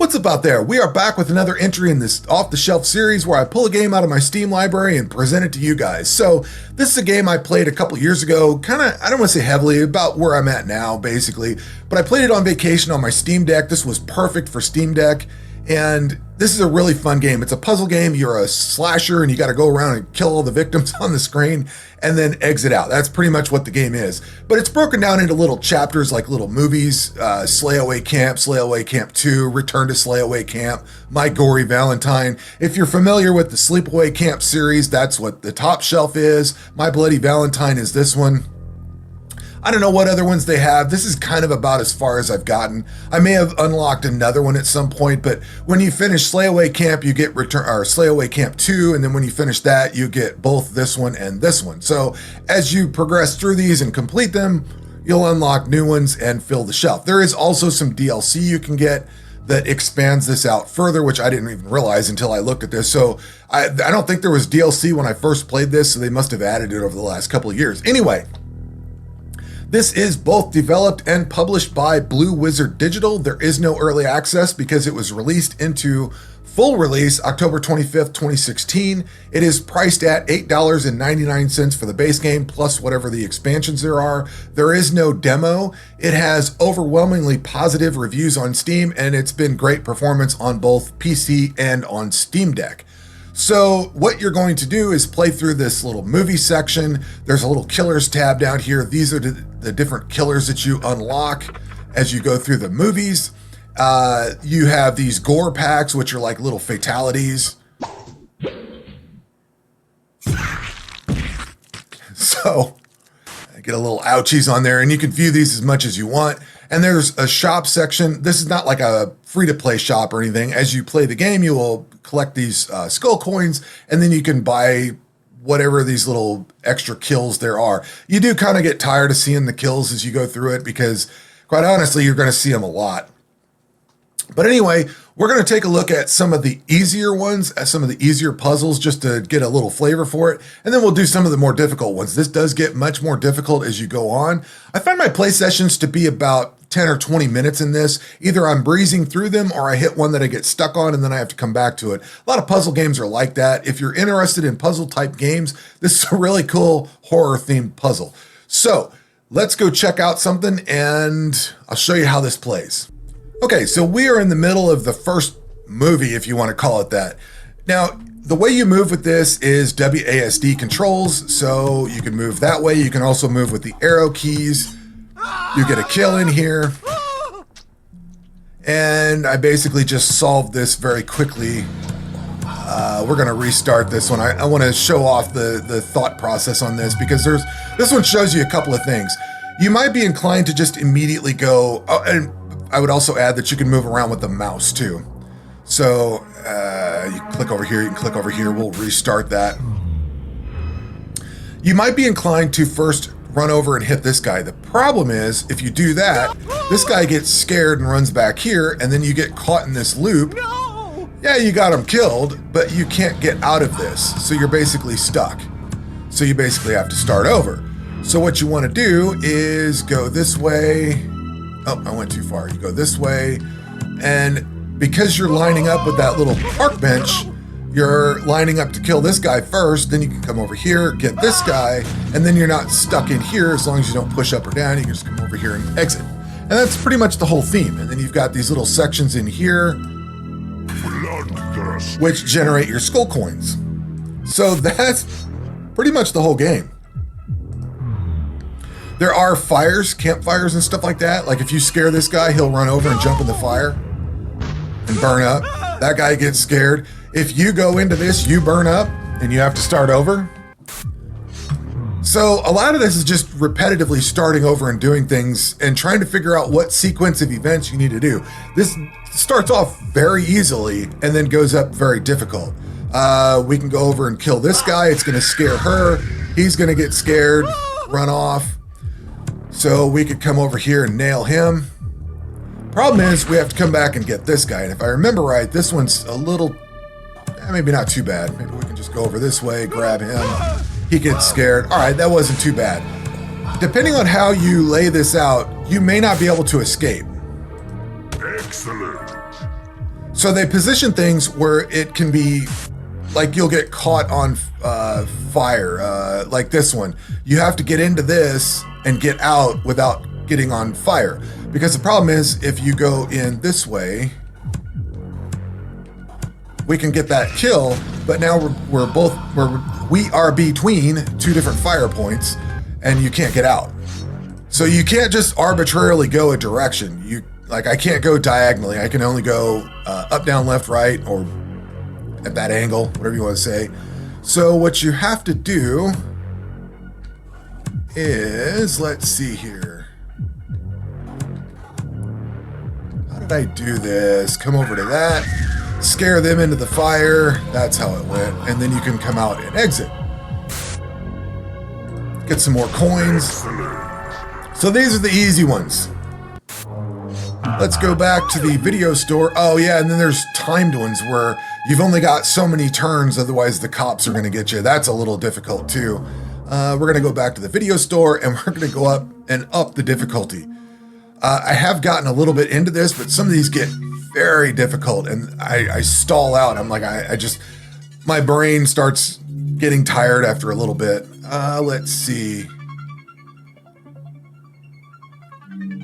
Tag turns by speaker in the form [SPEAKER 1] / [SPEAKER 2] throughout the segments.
[SPEAKER 1] What's up out there? We are back with another entry in this off-the-shelf series where I pull a game out of my Steam library and present it to you guys. So this is a game I played a couple years ago, I don't want to say heavily, about where I'm at now, basically. But I played it on vacation on my Steam Deck. This was perfect for Steam Deck. And this is a really fun game. It's a puzzle game. You're a slasher and you got to go around and kill all the victims on the screen and then exit out. That's pretty much what the game is. But it's broken down into little chapters like little movies, Slayaway Camp 2, Return to Slayaway Camp, My Gory Valentine. If you're familiar with the Sleepaway Camp series, that's what the top shelf is. My Bloody Valentine is this one. I don't know what other ones they have. This is kind of about as far as I've gotten. I may have unlocked another one at some point, but when you finish Slayaway Camp, you get Slayaway Camp 2, and then when you finish that, you get both this one and this one. So as you progress through these and complete them, you'll unlock new ones and fill the shelf. There is also some DLC you can get that expands this out further, which I didn't even realize until I looked at this. So I don't think there was DLC when I first played this, so they must have added it over the last couple of years. Anyway, this is both developed and published by Blue Wizard Digital. There is no early access because it was released into full release October 25th, 2016. It is priced at $8.99 for the base game plus whatever the expansions there are. There is no demo. It has overwhelmingly positive reviews on Steam, and it's been great performance on both PC and on Steam Deck. So what you're going to do is play through this little movie section. There's a little killers tab down here. These are the different killers that you unlock as you go through the movies. You have these gore packs, which are like little fatalities. So I get a little ouchies on there, and you can view these as much as you want. And there's a shop section. This is not like a free-to-play shop or anything. As you play the game, you will collect these skull coins, and then you can buy whatever these little extra kills there are. You do kind of get tired of seeing the kills as you go through it because, quite honestly, you're going to see them a lot. But anyway, we're going to take a look at some of the easier ones, some of the easier puzzles, just to get a little flavor for it. And then we'll do some of the more difficult ones. This does get much more difficult as you go on. I find my play sessions to be about 10 or 20 minutes in this. Either I'm breezing through them or I hit one that I get stuck on and then I have to come back to it. A lot of puzzle games are like that. If you're interested in puzzle type games, this is a really cool horror themed puzzle. So let's go check out something and I'll show you how this plays. Okay, so we are in the middle of the first movie, if you want to call it that. Now, the way you move with this is WASD controls, so you can move that way. You can also move with the arrow keys. You get a kill in here. And I basically just solved this very quickly. We're going to restart this one. I want to show off the thought process on this because this one shows you a couple of things. You might be inclined to just immediately go, and I would also add that you can move around with the mouse too. So you click over here, you can click over here, we'll restart that. You might be inclined to first run over and hit this guy. The problem is, if you do that, this guy gets scared and runs back here, and then you get caught in this loop. No! Yeah, you got him killed, but you can't get out of this, so you're basically stuck. So you basically have to start over. So what you want to do is go this way. Oh, I went too far. You go this way, and because you're lining up with that little park bench, you're lining up to kill this guy first, then you can come over here, get this guy, and then you're not stuck in here as long as you don't push up or down. You can just come over here and exit. And that's pretty much the whole theme. And then you've got these little sections in here, which generate your skull coins. So that's pretty much the whole game. There are fires, campfires and stuff like that. Like if you scare this guy, he'll run over and jump in the fire and burn up. That guy gets scared. If you go into this, you burn up and you have to start over. So a lot of this is just repetitively starting over and doing things and trying to figure out what sequence of events you need to do. This starts off very easily and then goes up very difficult. We can go over and kill this guy. It's going to scare her. He's going to get scared, run off. So we could come over here and nail him. Problem is, we have to come back and get this guy. And if I remember right, this one's a little, maybe not too bad. Maybe we can just go over this way, grab him. He gets scared. All right, that wasn't too bad. Depending on how you lay this out, you may not be able to escape.
[SPEAKER 2] Excellent.
[SPEAKER 1] So they position things where it can be like you'll get caught on fire, like this one. You have to get into this and get out without getting on fire. Because the problem is, if you go in this way, we can get that kill, but now we are between two different fire points, and you can't get out. So you can't just arbitrarily go a direction. I can't go diagonally. I can only go up, down, left, right, or at that angle, whatever you want to say. So what you have to do is, let's see here. How did I do this? Come over to that, scare them into the fire. That's how it went. And then you can come out and exit. Get some more coins. So these are the easy ones. Let's go back to the video store. Oh yeah, and then there's timed ones where you've only got so many turns, otherwise the cops are gonna get you. That's a little difficult too. We're gonna go back to the video store and we're gonna go up the difficulty. I have gotten a little bit into this, but some of these get very difficult and I stall out. I'm like, my brain starts getting tired after a little bit. Let's see.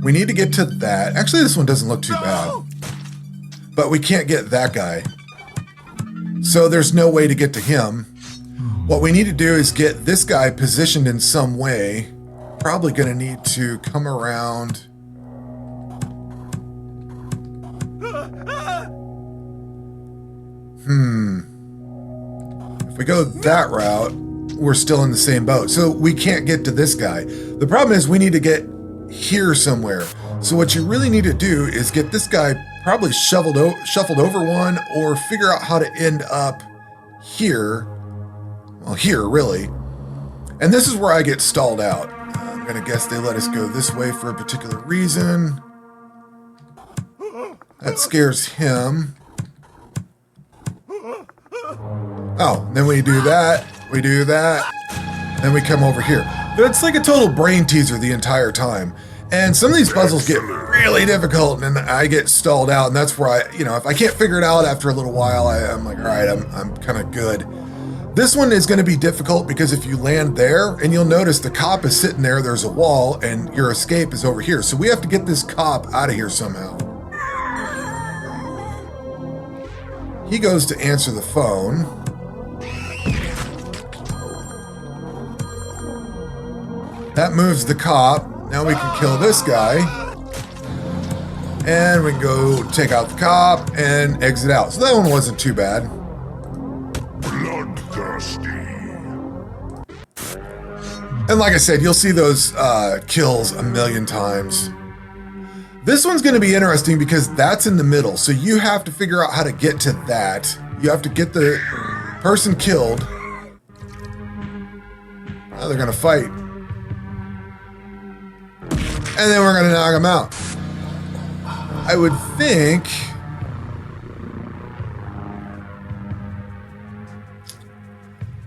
[SPEAKER 1] We need to get to that. Actually, this one doesn't look too bad. But we can't get that guy. So there's no way to get to him. What we need to do is get this guy positioned in some way. Probably going to need to come around. If we go that route, we're still in the same boat. So we can't get to this guy. The problem is we need to get here somewhere. So what you really need to do is get this guy probably shuffled over one, or figure out how to end up here. Well, here really. And this is where I get stalled out. I'm gonna guess they let us go this way for a particular reason. That scares him. Oh, then we do that, then we come over here. But it's like a total brain teaser the entire time. And some of these puzzles get really difficult and I get stalled out, and that's where if I can't figure it out after a little while, I'm like, all right, I'm kind of good. This one is going to be difficult because if you land there, and you'll notice the cop is sitting there, there's a wall, and your escape is over here. So we have to get this cop out of here somehow. He goes to answer the phone. That moves the cop. Now we can kill this guy. And we can go take out the cop and exit out. So that one wasn't too bad. Bloodthirsty. And like I said, you'll see those kills a million times. This one's going to be interesting because that's in the middle. So you have to figure out how to get to that. You have to get the person killed. Now they're going to fight. And then we're going to knock them out. I would think...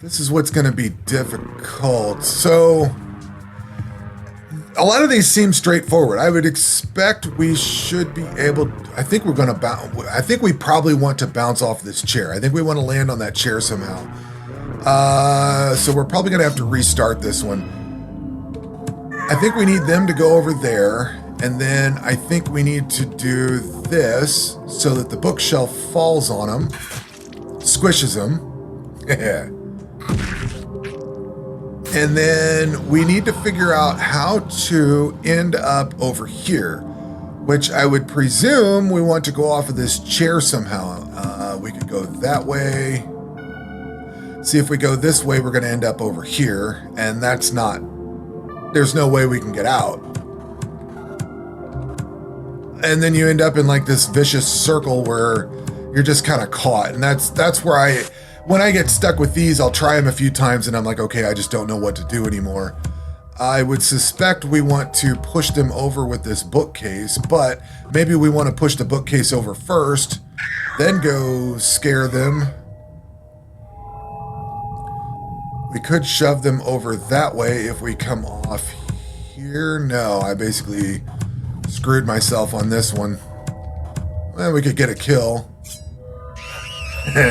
[SPEAKER 1] this is what's going to be difficult. So... a lot of these seem straightforward. I would expect we should be able... I think we're going to bounce... I think we probably want to bounce off this chair. I think we want to land on that chair somehow. So we're probably going to have to restart this one. I think we need them to go over there, and then I think we need to do this so that the bookshelf falls on them, squishes them. And then we need to figure out how to end up over here, which I would presume we want to go off of this chair somehow. We could go that way. See, if we go this way, we're going to end up over here, and that's not... there's no way we can get out. And then you end up in like this vicious circle where you're just kind of caught. And that's where when I get stuck with these, I'll try them a few times and I'm like, okay, I just don't know what to do anymore. I would suspect we want to push them over with this bookcase, but maybe we want to push the bookcase over first, then go scare them. We could shove them over that way if we come off here. No, I basically screwed myself on this one. Well, we could get a kill.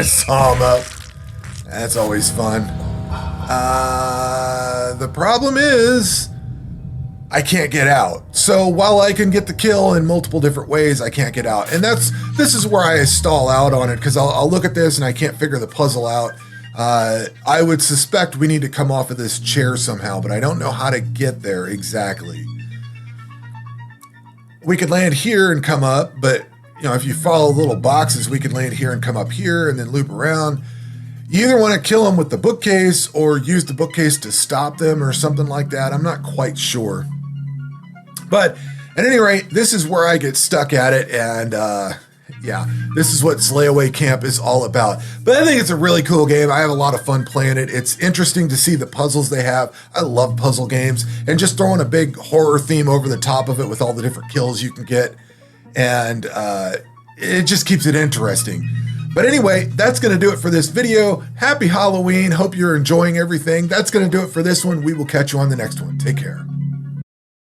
[SPEAKER 1] Saw him up. That's always fun. The problem is I can't get out. So while I can get the kill in multiple different ways, I can't get out. And this is where I stall out on it, because I'll look at this and I can't figure the puzzle out. I would suspect we need to come off of this chair somehow, but I don't know how to get there exactly. We could land here and come up, but if you follow little boxes, we could land here and come up here and then loop around. You either want to kill them with the bookcase or use the bookcase to stop them or something like that. I'm not quite sure. But at any rate, this is where I get stuck at it. And yeah, this is what Slayaway Camp is all about. But I think it's a really cool game. I have a lot of fun playing it. It's interesting to see the puzzles they have. I love puzzle games. And just throwing a big horror theme over the top of it with all the different kills you can get. And it just keeps it interesting. But anyway, that's going to do it for this video. Happy Halloween. Hope you're enjoying everything. That's going to do it for this one. We will catch you on the next one. Take care.